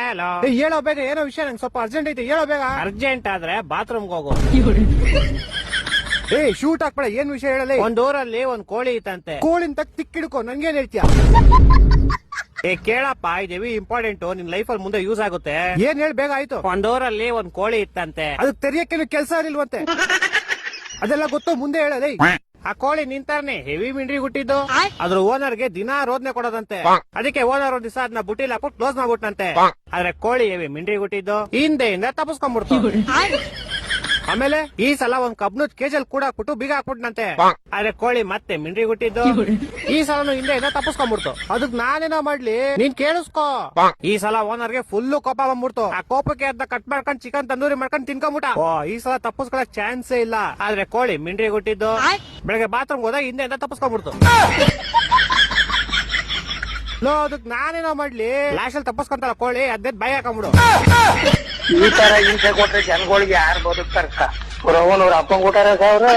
Hello. ಹೇಳೋ ಬೇಗ, ಏನೋ ವಿಷಯ, ನಂಗೆ ಸ್ವಲ್ಪ ಅರ್ಜೆಂಟ್ ಐತೆ, ಹೇಳೋ ಬೇಗ. ಅರ್ಜೆಂಟ್ ಆದ್ರೆ ಬಾತ್ರೂಮ್ಗೆ ಹೋಗು. ಶೂಟ್ ಹಾಕ್ಬೇಡ, ಏನ್ ವಿಷಯ ಹೇಳಲಿ. ಒಂದ್ ಊರಲ್ಲಿ ಒಂದ್ ಕೋಳಿ ಇತ್ತಂತೆ. ಕೋಳಿನ ತಕ್ ತಿಕ್ಕಿಡ್ಕೊ, ನನ್ಗೇನ್ ಹೇಳ್ತೀಯ? ಕೇಳಪ್ಪ, ಇದೇವಿ ಇಂಪಾರ್ಟೆಂಟ್, ನಿನ್ ಲೈಫ್ ಅಲ್ಲಿ ಮುಂದೆ ಯೂಸ್ ಆಗುತ್ತೆ. ಏನ್ ಹೇಳಿ ಬೇಗ, ಆಯ್ತು. ಒಂದ್ ಊರಲ್ಲಿ ಒಂದ್ ಕೋಳಿ ಇತ್ತಂತೆ. ಅದಕ್ಕೆ ತೆರಿಯಕ್ಕೇನು ಕೆಲಸ ಇರ್ಲಿಲ್ವಂತೆ. ಅದೆಲ್ಲ ಗೊತ್ತು, ಮುಂದೆ ಹೇಳಲಿ. ಆ ಕೋಳಿ ನಿಂತಾರ್ನೆ ಹೆವಿ ಮಿಂಡ್ರಿ ಹುಟ್ಟಿದ್ದು. ಅದ್ರ ಓನರ್ಗೆ ದಿನಾ ರೋದ್ನೆ ಕೊಡೋದಂತೆ. ಅದಕ್ಕೆ ಓನರ್ ಒಂದ್ ದಿವಸ ಅದನ್ನ ಬುಟ್ಟಿಲ್ ಹಾಕ್ಬಿಟ್ಟು ಕ್ಲೋಸ್ ಮಾಡ್ಬಿಟ್ನಂತೆ. ಆದ್ರೆ ಕೋಳಿ ಹೆವಿ ಮಿಂಡ್ರಿ ಹುಟ್ಟಿದ್ದು ಹಿಂದೆಯಿಂದ ತಪ್ಪಿಸ್ಕೊಂಡ್ಬಿಡ್ತು. ಆಮೇಲೆ ಈ ಸಲ ಒಂದ್ ಕಬ್ನದ್ ಕೇಜಲ್ ಕೂಡ ಹಾಕ್ಬಿಟ್ಟು ಬೀಗ ಹಾಕ್ಬಿಟ್ನಂತೆ. ಆದ್ರೆ ಕೋಳಿ ಮತ್ತೆ ಮಿಂಡ್ರಿ ಹುಟ್ಟಿದ್ದು ಈ ಸಲ ಹಿಂದೆಯಿಂದ ತಪ್ಪಿಸ್ಕೊಂಡ್ಬಿಡ್ತು. ಅದಕ್ ನಾನೇನೋ ಮಾಡ್ಲಿ, ನೀನ್ ಕೇಳಿಸ್ಕೋ. ಈ ಸಲ ಓನರ್ಗೆ ಫುಲ್ ಕೋಪ ಬಂದ್ಬಿಡ್ತು. ಆ ಕೋಪಕ್ಕೆ ಅದನ್ನ ಕಟ್ ಮಾಡ್ಕೊಂಡ್ ಚಿಕನ್ ತಂದೂರಿ ಮಾಡ್ಕೊಂಡ್ ತಿನ್ಕೊಂಡ್ಬಿಟ್ಟ. ಈ ಸಲ ತಪ್ಪಿಸ್ಕೊಳಕ್ ಚಾನ್ಸೇ ಇಲ್ಲ. ಆದ್ರೆ ಕೋಳಿ ಮಿಂಡ್ರಿ ಹುಟ್ಟಿದ್ದು ಬೆಳಗ್ಗೆ ಬಾತ್ರೂಮ್ ಹೋದಾಗ ಹಿಂದೆಯಿಂದ ತಪ್ಪಿಸ್ಕೊಂಡ್ಬಿಡ್ತು. ಅದಕ್ ನಾನೇನೋ ಮಾಡ್ಲಿ, ಲಾಶಲ್ಲಿ ತಪ್ಪಿಸ್ಕೊಂತಲ್ಲ ಕೋಳಿ, ಅದೇ ಬಾಯಿ ಹಾಕೊಂಡ್ಬಿಡು. ಈ ತರ ಹಿಂಸೆ ಕೊಟ್ರೆ ಜನಗಳಿಗೆ ಯಾರು ಬದುಕ್ತಾರ? ಅವ್ರ ಅಪ್ಪಂಗ್ ಕೊಟ್ಟಾರ ಅವ್ರು.